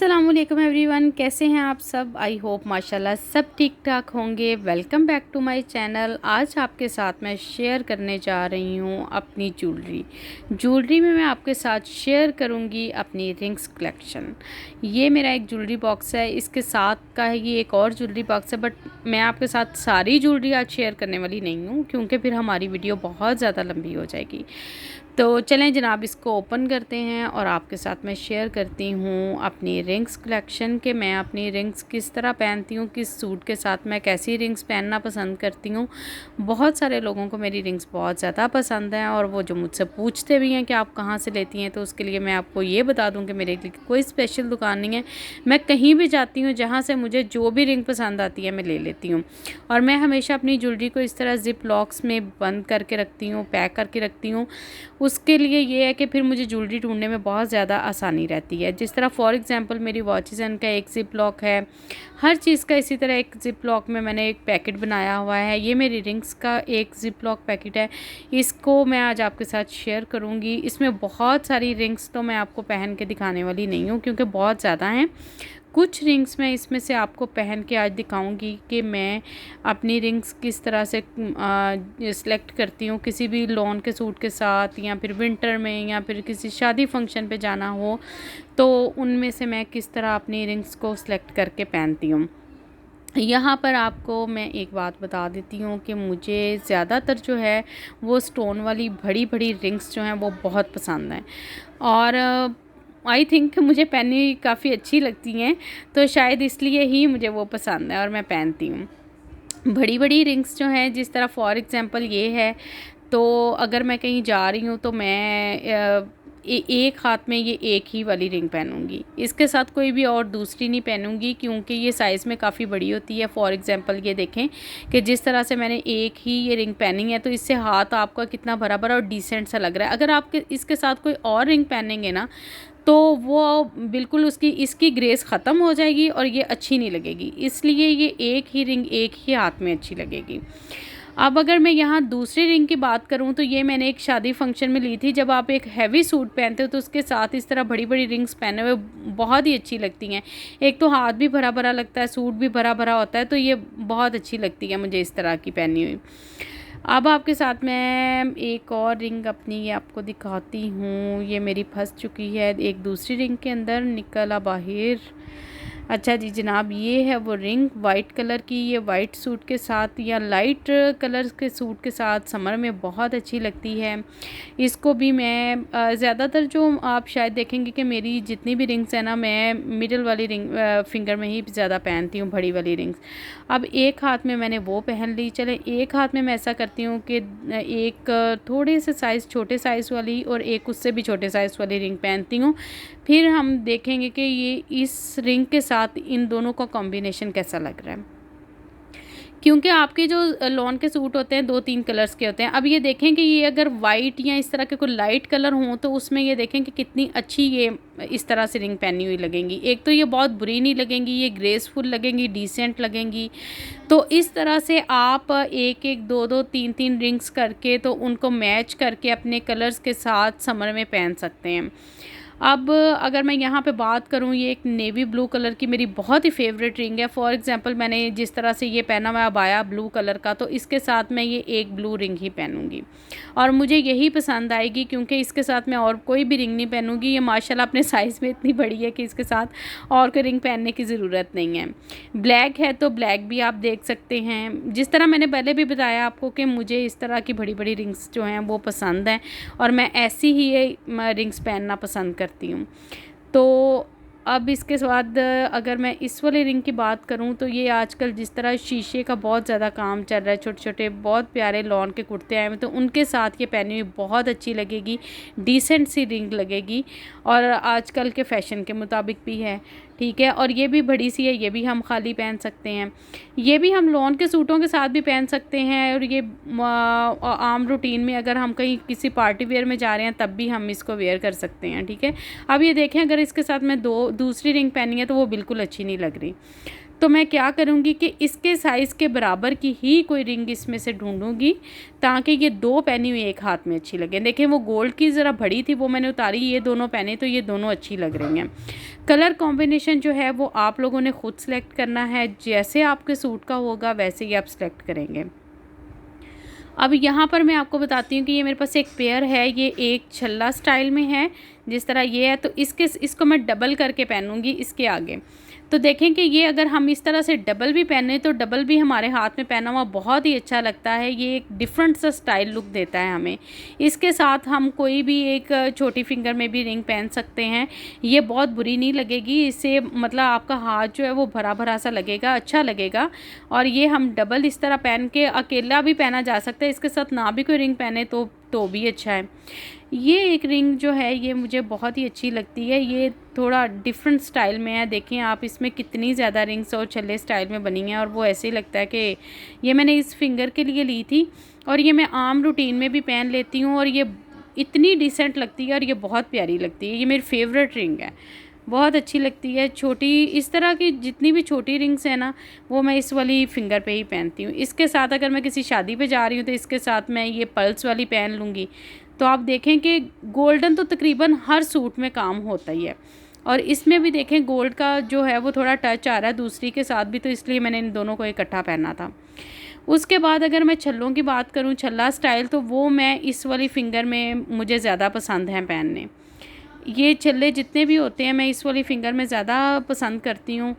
अस्सलामुअलैकुम एवरीवन, कैसे हैं आप सब। आई होप माशाल्लाह सब ठीक ठाक होंगे। Welcome back to my channel. आज आपके साथ मैं शेयर करने जा रही हूँ अपनी ज्वेलरी में मैं आपके साथ शेयर करूँगी अपनी रिंग्स कलेक्शन। ये मेरा एक ज्वेलरी बॉक्स है, इसके साथ का है ये एक और ज्वेलरी बॉक्स है, बट मैं आपके साथ सारी ज्वेलरी आज शेयर करने वाली नहीं हूँ क्योंकि फिर हमारी वीडियो बहुत ज़्यादा लंबी हो जाएगी। तो चलें जनाब, इसको ओपन करते हैं और आपके साथ मैं शेयर करती हूँ अपनी रिंग्स कलेक्शन के मैं अपनी रिंग्स किस तरह पहनती हूँ, किस सूट के साथ मैं कैसी रिंग्स पहनना पसंद करती हूँ। बहुत सारे लोगों को मेरी रिंग्स बहुत ज़्यादा पसंद हैं और वो जो मुझसे पूछते भी हैं कि आप कहाँ से लेती हैं, तो उसके लिए मैं आपको ये बता दूँ कि मेरे लिए कोई स्पेशल दुकान नहीं है। मैं कहीं भी जाती हूँ, जहाँ से मुझे जो भी रिंग पसंद आती है मैं ले लेती हूँ। और मैं हमेशा अपनी ज्वेलरी को इस तरह जिप लॉक्स में बंद करके रखती हूँ, पैक करके रखती हूँ। उसके लिए ये है कि फिर मुझे ज्वेलरी ढूंढने में बहुत ज़्यादा आसानी रहती है। जिस तरह फॉर एग्ज़ाम्पल मेरी वॉचेस का एक ज़िप लॉक है, हर चीज़ का इसी तरह एक ज़िप लॉक में मैंने एक पैकेट बनाया हुआ है। ये मेरी रिंग्स का एक ज़िप लॉक पैकेट है, इसको मैं आज आपके साथ शेयर करूँगी। इसमें बहुत सारी रिंग्स तो मैं आपको पहन के दिखाने वाली नहीं हूँ क्योंकि बहुत ज़्यादा हैं। कुछ रिंग्स मैं इसमें से आपको पहन के आज दिखाऊंगी कि मैं अपनी रिंग्स किस तरह से सिलेक्ट करती हूँ किसी भी लॉन के सूट के साथ, या फिर विंटर में, या फिर किसी शादी फंक्शन पे जाना हो तो उनमें से मैं किस तरह अपनी रिंग्स को सिलेक्ट करके पहनती हूँ। यहाँ पर आपको मैं एक बात बता देती हूँ कि मुझे ज़्यादातर जो है वो स्टोन वाली बड़ी बड़ी रिंग्स जो हैं वो बहुत पसंद हैं, और आई थिंक मुझे पहननी काफ़ी अच्छी लगती हैं, तो शायद इसलिए ही मुझे वो पसंद है और मैं पहनती हूँ। बड़ी बड़ी रिंग्स जो हैं, जिस तरह फॉर एग्ज़ाम्पल ये है, तो अगर मैं कहीं जा रही हूँ तो मैं एक हाथ में ये एक ही वाली रिंग पहनूंगी, इसके साथ कोई भी और दूसरी नहीं पहनूंगी क्योंकि ये साइज़ में काफ़ी बड़ी होती है। फॉर एग्ज़ाम्पल ये देखें कि जिस तरह से मैंने एक ही ये रिंग पहनी है, तो इससे हाथ आपका कितना भरा भरा और डिसेंट सा लग रहा है। अगर आप इसके साथ कोई और रिंग पहनेंगे ना, तो वो बिल्कुल इसकी ग्रेस ख़त्म हो जाएगी और ये अच्छी नहीं लगेगी। इसलिए ये एक ही रिंग एक ही हाथ में अच्छी लगेगी। अब अगर मैं यहाँ दूसरी रिंग की बात करूँ तो ये मैंने एक शादी फंक्शन में ली थी। जब आप एक हैवी सूट पहनते हो तो उसके साथ इस तरह बड़ी बड़ी रिंग्स पहने हुए बहुत ही अच्छी लगती हैं। एक तो हाथ भी भरा भरा लगता है, सूट भी भरा भरा होता है, तो ये बहुत अच्छी लगती है मुझे इस तरह की पहनी हुई। अब आपके साथ मैं एक और रिंग अपनी ये आपको दिखाती हूँ। ये मेरी फंस चुकी है एक दूसरी रिंग के अंदर, निकला बाहर। अच्छा जी जनाब, ये है वो रिंग वाइट कलर की। ये वाइट सूट के साथ या लाइट कलर के सूट के साथ समर में बहुत अच्छी लगती है। इसको भी मैं ज़्यादातर जो आप शायद देखेंगे कि मेरी जितनी भी रिंग्स हैं ना, मैं मिडिल वाली रिंग फिंगर में ही ज़्यादा पहनती हूँ, बड़ी वाली रिंग्स। अब एक हाथ में मैंने वो पहन ली। चले एक हाथ में मैं ऐसा करती हूँ कि एक थोड़े से साइज़ छोटे साइज़ वाली और एक उससे भी छोटे साइज़ वाली रिंग पहनती हूँ। फिर हम देखेंगे कि ये इस रिंग के साथ इन दोनों का कॉम्बिनेशन कैसा लग रहा है, क्योंकि आपके जो लॉन के सूट होते हैं 2-3 कलर्स के होते हैं। अब ये देखें कि ये अगर वाइट या इस तरह के कोई लाइट कलर हों तो उसमें ये देखें कि कितनी अच्छी ये इस तरह से रिंग पहनी हुई लगेंगी। एक तो ये बहुत बुरी नहीं लगेंगी, ये ग्रेसफुल लगेंगी, डिसेंट लगेंगी। तो इस तरह से आप एक एक दो दो तीन तीन रिंग्स करके तो उनको मैच करके अपने कलर्स के साथ समर में पहन सकते हैं। अब अगर मैं यहाँ पे बात करूँ, ये एक नेवी ब्लू कलर की मेरी बहुत ही फेवरेट रिंग है। फॉर एग्जांपल मैंने जिस तरह से ये पहना हुआ अबाया ब्लू कलर का, तो इसके साथ मैं ये एक ब्लू रिंग ही पहनूंगी और मुझे यही पसंद आएगी क्योंकि इसके साथ मैं और कोई भी रिंग नहीं पहनूंगी। ये माशाल्लाह अपने साइज़ में इतनी बड़ी है कि इसके साथ और कोई रिंग पहनने की ज़रूरत नहीं है। ब्लैक है तो ब्लैक भी आप देख सकते हैं। जिस तरह मैंने पहले भी बताया आपको कि मुझे इस तरह की बड़ी बड़ी रिंग्स जो हैं वो पसंद हैं और मैं ऐसी ही ये रिंग्स पहनना पसंद करती हूँ। तो अब इसके बाद अगर मैं इस वाली रिंग की बात करूं तो ये आजकल जिस तरह शीशे का बहुत ज़्यादा काम चल रहा है, छोटे छोटे बहुत प्यारे लॉन के कुर्ते आए हुए, तो उनके साथ ये पहनी हुई बहुत अच्छी लगेगी, डिसेंट सी रिंग लगेगी और आजकल के फैशन के मुताबिक भी है, ठीक है। और ये भी बड़ी सी है, ये भी हम खाली पहन सकते हैं, ये भी हम लॉन के सूटों के साथ भी पहन सकते हैं, और ये आम रूटीन में अगर हम कहीं किसी पार्टी वेयर में जा रहे हैं तब भी हम इसको वेयर कर सकते हैं, ठीक है। अब ये देखें, अगर इसके साथ मैं दूसरी रिंग पहनी है तो वो बिल्कुल अच्छी नहीं लग रही। तो मैं क्या करूँगी कि इसके साइज़ के बराबर की ही कोई रिंग इसमें से ढूंढूंगी, ताकि ये दो पहनी हुई एक हाथ में अच्छी लगे। देखें वो गोल्ड की ज़रा बड़ी थी, वो मैंने उतारी, ये दोनों पहने तो ये दोनों अच्छी लग रही हैं। कलर कॉम्बिनेशन जो है वो आप लोगों ने ख़ुद सेलेक्ट करना है, जैसे आपके सूट का होगा वैसे ही आप सेलेक्ट करेंगे। अब यहाँ पर मैं आपको बताती हूँ कि ये मेरे पास एक पेयर है, ये एक छल्ला स्टाइल में है, जिस तरह ये है, तो इसको मैं डबल करके पहनूँगी इसके आगे। तो देखें कि ये अगर हम इस तरह से डबल भी पहने तो डबल भी हमारे हाथ में पहना हुआ बहुत ही अच्छा लगता है। ये एक डिफरेंट सा स्टाइल लुक देता है हमें। इसके साथ हम कोई भी एक छोटी फिंगर में भी रिंग पहन सकते हैं, ये बहुत बुरी नहीं लगेगी। इससे मतलब आपका हाथ जो है वो भरा भरा सा लगेगा, अच्छा लगेगा। और ये हम डबल इस तरह पहन के अकेला भी पहना जा सकता है, इसके साथ ना भी कोई रिंग पहने तो भी अच्छा है। ये एक रिंग जो है ये मुझे बहुत ही अच्छी लगती है, ये थोड़ा डिफरेंट स्टाइल में है। देखें आप इसमें कितनी ज़्यादा रिंग्स और छल्ले स्टाइल में बनी हैं, और वो ऐसे ही लगता है कि ये मैंने इस फिंगर के लिए ली थी, और ये मैं आम रूटीन में भी पहन लेती हूँ, और ये इतनी डिसेंट लगती है और ये बहुत प्यारी लगती है। ये मेरी फेवरेट रिंग है, बहुत अच्छी लगती है। छोटी इस तरह की जितनी भी छोटी रिंग्स हैं ना, वो मैं इस वाली फिंगर पे ही पहनती हूँ। इसके साथ अगर मैं किसी शादी पे जा रही हूँ तो इसके साथ मैं ये पल्स वाली पहन लूँगी। तो आप देखें कि गोल्डन तो तकरीबन हर सूट में काम होता ही है, और इसमें भी देखें गोल्ड का जो है वो थोड़ा टच आ रहा है दूसरी के साथ भी, तो इसलिए मैंने इन दोनों को इकट्ठा पहना था। उसके बाद अगर मैं छल्लों की बात करूँ, छल्ला स्टाइल, तो वो मैं इस वाली फिंगर में मुझे ज़्यादा पसंद हैं पहनने। ये छल्ले जितने भी होते हैं मैं इस वाली फ़िंगर में ज़्यादा पसंद करती हूँ।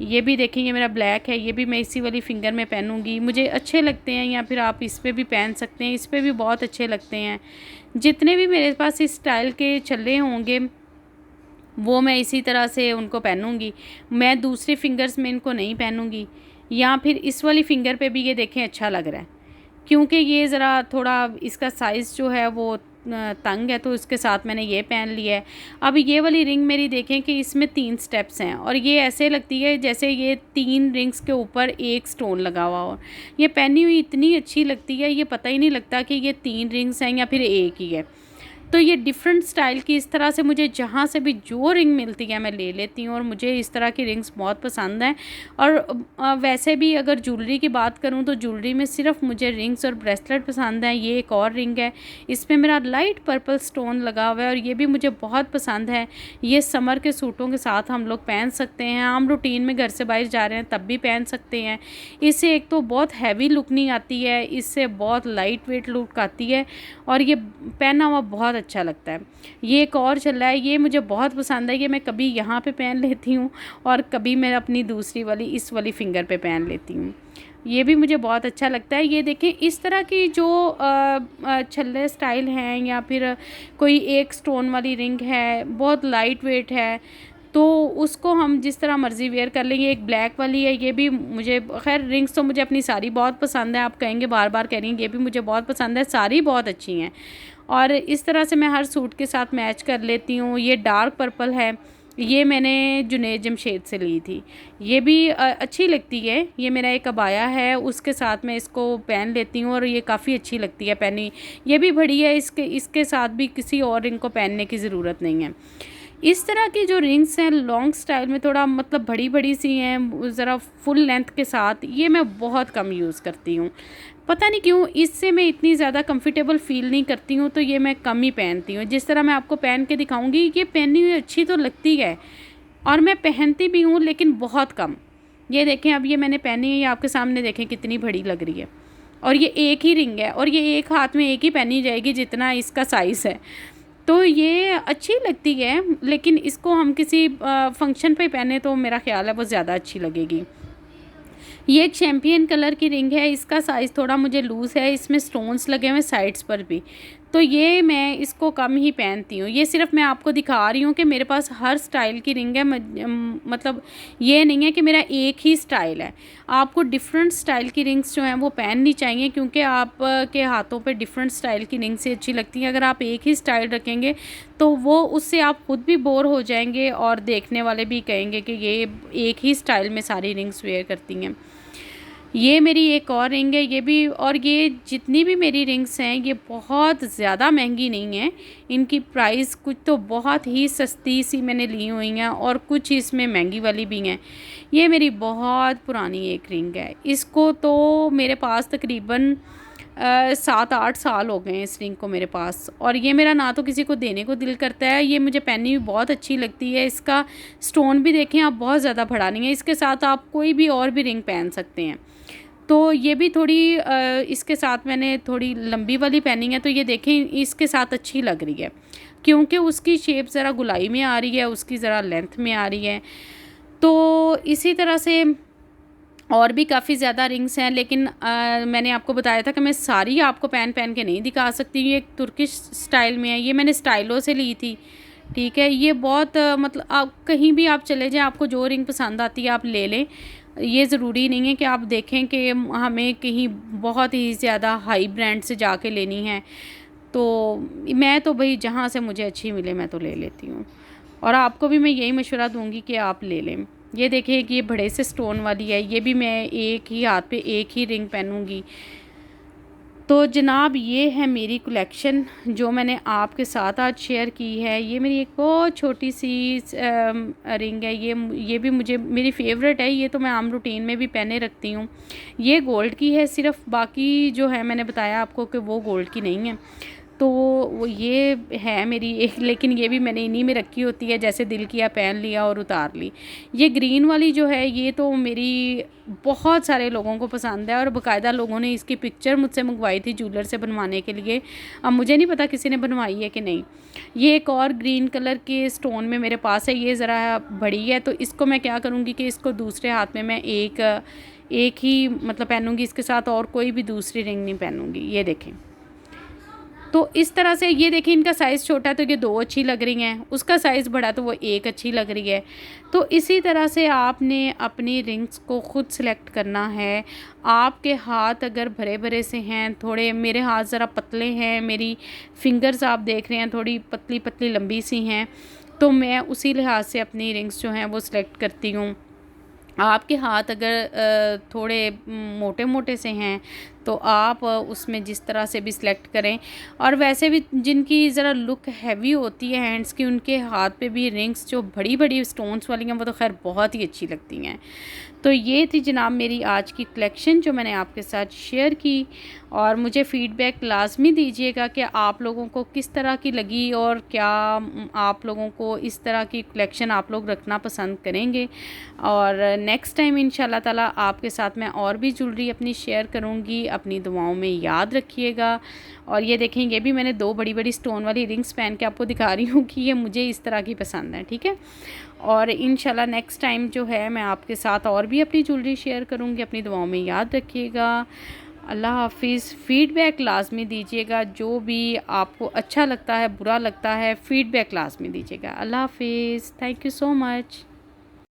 ये भी देखें ये मेरा ब्लैक है, ये भी मैं इसी वाली फ़िंगर में पहनूँगी, मुझे अच्छे लगते हैं। या फिर आप इस पे भी पहन सकते हैं, इस पे भी बहुत अच्छे लगते हैं। जितने भी मेरे पास इस स्टाइल के छल्ले होंगे वो मैं इसी तरह से उनको पहनूँगी, मैं दूसरी फ़िंगर्स में इनको नहीं पहनूँगी। या फिर इस वाली फ़िंगर पे भी ये देखें अच्छा लग रहा है, क्योंकि ये ज़रा थोड़ा इसका साइज़ जो है वो तंग है, तो इसके साथ मैंने ये पहन लिया है। अब ये वाली रिंग मेरी देखें कि इसमें 3 स्टेप्स हैं, और ये ऐसे लगती है जैसे ये 3 रिंग्स के ऊपर एक स्टोन लगा हुआ हो। ये पहनी हुई इतनी अच्छी लगती है, ये पता ही नहीं लगता कि ये 3 रिंग्स हैं या फिर एक ही है। तो ये डिफरेंट स्टाइल की इस तरह से मुझे जहाँ से भी जो रिंग मिलती है मैं ले लेती हूँ, और मुझे इस तरह की रिंग्स बहुत पसंद हैं। और वैसे भी अगर ज्वेलरी की बात करूँ तो ज्वेलरी में सिर्फ मुझे रिंग्स और ब्रेसलेट पसंद हैं। ये एक और रिंग है, इसमें मेरा लाइट पर्पल स्टोन लगा हुआ है, और ये भी मुझे बहुत पसंद है। ये समर के सूटों के साथ हम लोग पहन सकते हैं, आम रूटीन में घर से बाहर जा रहे हैं तब भी पहन सकते हैं। इससे एक तो बहुत हैवी लुक नहीं आती है, इससे बहुत लाइट वेट लुक आती है, और ये पहना हुआ बहुत अच्छा लगता है। ये एक और छल्ला है, ये मुझे बहुत पसंद है, ये मैं कभी यहाँ पे पहन लेती हूँ और कभी मैं अपनी दूसरी वाली इस वाली फिंगर पे पहन लेती हूँ। ये भी मुझे बहुत अच्छा लगता है। ये देखें इस तरह की जो छल्ले स्टाइल हैं, या फिर कोई एक स्टोन वाली रिंग है, बहुत लाइट वेट है, तो उसको हम जिस तरह मर्ज़ी वेयर कर लेंगे। एक ब्लैक वाली है, ये भी मुझे, खैर रिंग्स तो मुझे अपनी सारी बहुत पसंद है, आप कहेंगे बार बार कह रही हैं, ये भी मुझे बहुत पसंद है, सारी बहुत अच्छी हैं, और इस तरह से मैं हर सूट के साथ मैच कर लेती हूँ। ये डार्क पर्पल है, ये मैंने जुनैद जमशेद से ली थी, ये भी अच्छी लगती है। ये मेरा एक अबाया है, उसके साथ मैं इसको पहन लेती हूँ, और ये काफ़ी अच्छी लगती है पहनी। ये भी बड़ी है, इसके साथ भी किसी और रिंग को पहनने की ज़रूरत नहीं है। इस तरह की जो रिंग्स हैं लॉन्ग स्टाइल में, थोड़ा मतलब बड़ी बड़ी सी हैं, ज़रा फुल लेंथ के साथ, ये मैं बहुत कम यूज़ करती हूँ। पता नहीं क्यों, इससे मैं इतनी ज़्यादा कंफर्टेबल फ़ील नहीं करती हूँ, तो ये मैं कम ही पहनती हूँ। जिस तरह मैं आपको पहन के दिखाऊंगी, ये पहनी हुई अच्छी तो लगती है, और मैं पहनती भी हूँ, लेकिन बहुत कम। ये देखें अब ये मैंने पहनी है, ये आपके सामने देखें कितनी बड़ी लग रही है, और ये एक ही रिंग है, और ये एक हाथ में एक ही पहनी जाएगी जितना इसका साइज़ है। तो ये अच्छी लगती है, लेकिन इसको हम किसी फंक्शन पे पहने तो मेरा ख्याल है वो ज़्यादा अच्छी लगेगी। ये एक शैम्पियन कलर की रिंग है, इसका साइज़ थोड़ा मुझे लूज़ है, इसमें स्टोन्स लगे हुए साइड्स पर भी, तो ये मैं इसको कम ही पहनती हूँ। ये सिर्फ मैं आपको दिखा रही हूँ कि मेरे पास हर स्टाइल की रिंग है, मतलब ये नहीं है कि मेरा एक ही स्टाइल है। आपको डिफरेंट स्टाइल की रिंग्स जो हैं वो पहननी चाहिए, क्योंकि आप के हाथों पे डिफरेंट स्टाइल की रिंग से अच्छी लगती हैं। अगर आप एक ही स्टाइल रखेंगे तो वो उससे आप खुद भी बोर हो जाएंगे, और देखने वाले भी कहेंगे कि ये एक ही स्टाइल में सारी रिंग्स वेयर करती हैं। ये मेरी एक और रिंग है, ये भी, और ये जितनी भी मेरी रिंग्स हैं ये बहुत ज़्यादा महंगी नहीं है। इनकी प्राइस कुछ तो बहुत ही सस्ती सी मैंने ली हुई हैं और कुछ इसमें महंगी वाली भी हैं। ये मेरी बहुत पुरानी एक रिंग है, इसको तो मेरे पास तकरीबन 7-8 साल हो गए हैं इस रिंग को मेरे पास। और ये मेरा ना तो किसी को देने को दिल करता है, ये मुझे पहननी भी बहुत अच्छी लगती है। इसका स्टोन भी देखें आप, बहुत ज़्यादा बड़ा नहीं है। इसके साथ आप कोई भी और भी रिंग पहन सकते हैं। तो ये भी थोड़ी इसके साथ मैंने थोड़ी लंबी वाली पहनी है, तो ये देखें इसके साथ अच्छी लग रही है क्योंकि उसकी शेप ज़रा गुलाई में आ रही है, उसकी ज़रा लेंथ में आ रही है। तो इसी तरह से और भी काफ़ी ज़्यादा रिंग्स हैं, लेकिन मैंने आपको बताया था कि मैं सारी आपको पहन पहन के नहीं दिखा सकती। ये एक तुर्किश स्टाइल में है, ये मैंने स्टाइलो से ली थी, ठीक है। ये बहुत मतलब आप कहीं भी आप चले जाएं, आपको जो रिंग पसंद आती है आप ले लें। ये ज़रूरी नहीं है कि आप देखें कि हमें कहीं बहुत ही ज़्यादा हाई ब्रांड से जाके लेनी है। तो मैं तो भाई जहाँ से मुझे अच्छी मिले मैं तो ले लेती हूँ, और आपको भी मैं यही मशवरा दूँगी कि आप ले लें। ये देखिए कि ये बड़े से स्टोन वाली है, ये भी मैं एक ही हाथ पे एक ही रिंग पहनूँगी। तो जनाब ये है मेरी कलेक्शन जो मैंने आपके साथ आज शेयर की है। ये मेरी एक बहुत छोटी सी रिंग है, ये भी मुझे मेरी फ़ेवरेट है। ये तो मैं आम रूटीन में भी पहने रखती हूँ। ये गोल्ड की है सिर्फ, बाकी जो है मैंने बताया आपको कि वो गोल्ड की नहीं है। तो वो ये है मेरी एक, लेकिन ये भी मैंने इन्हीं में रखी होती है, जैसे दिल किया पहन लिया और उतार ली। ये ग्रीन वाली जो है ये तो मेरी बहुत सारे लोगों को पसंद है और बाकायदा लोगों ने इसकी पिक्चर मुझसे मंगवाई थी ज्वेलर से बनवाने के लिए। अब मुझे नहीं पता किसी ने बनवाई है कि नहीं। ये एक और ग्रीन कलर के स्टोन में मेरे पास है, ये ज़रा बड़ी है, तो इसको मैं क्या करूँगी कि इसको दूसरे हाथ में मैं एक ही मतलब पहनूँगी इसके साथ, और कोई भी दूसरी रिंग नहीं पहनूँगी। ये देखें, तो इस तरह से ये देखिए इनका साइज़ छोटा है तो ये 2 अच्छी लग रही हैं, उसका साइज़ बड़ा तो वो 1 अच्छी लग रही है। तो इसी तरह से आपने अपनी रिंग्स को ख़ुद सेलेक्ट करना है। आपके हाथ अगर भरे-भरे से हैं, थोड़े मेरे हाथ ज़रा पतले हैं, मेरी फिंगर्स आप देख रहे हैं थोड़ी पतली-पतली लंबी सी हैं, तो मैं उसी लिहाज से अपनी रिंग्स जो हैं वो सेलेक्ट करती हूँ। आपके हाथ अगर थोड़े मोटे-मोटे से हैं तो आप उसमें जिस तरह से भी सिलेक्ट करें। और वैसे भी जिनकी ज़रा लुक हैवी होती है हैंड्स की, उनके हाथ पे भी रिंग्स जो बड़ी-बड़ी स्टोन्स वाली हैं वो तो ख़ैर बहुत ही अच्छी लगती हैं। तो ये थी जनाब मेरी आज की कलेक्शन जो मैंने आपके साथ शेयर की, और मुझे फ़ीडबैक लाज़मी दीजिएगा कि आप लोगों को किस तरह की लगी और क्या आप लोगों को इस तरह की कलेक्शन आप लोग रखना पसंद करेंगे। और नेक्स्ट टाइम इंशाल्लाह ताला आपके साथ मैं और भी ज्वेलरी अपनी शेयर करूँगी। अपनी दुआओं में याद रखिएगा। और ये देखें, ये भी मैंने 2 बड़ी-बड़ी स्टोन वाली रिंग्स पहन के आपको दिखा रही हूँ कि ये मुझे इस तरह की पसंद है, ठीक है। और इंशाल्लाह नेक्स्ट टाइम जो है मैं आपके साथ और भी अपनी ज्वेलरी शेयर करूँगी। अपनी दुआओं में याद रखिएगा। अल्लाह हाफ़िज़। फ़ीडबैक लाज़मी दीजिएगा, जो भी आपको अच्छा लगता है, बुरा लगता है, फ़ीडबैक लाज़मी दीजिएगा। अल्लाह हाफ़िज़। Thank you so much.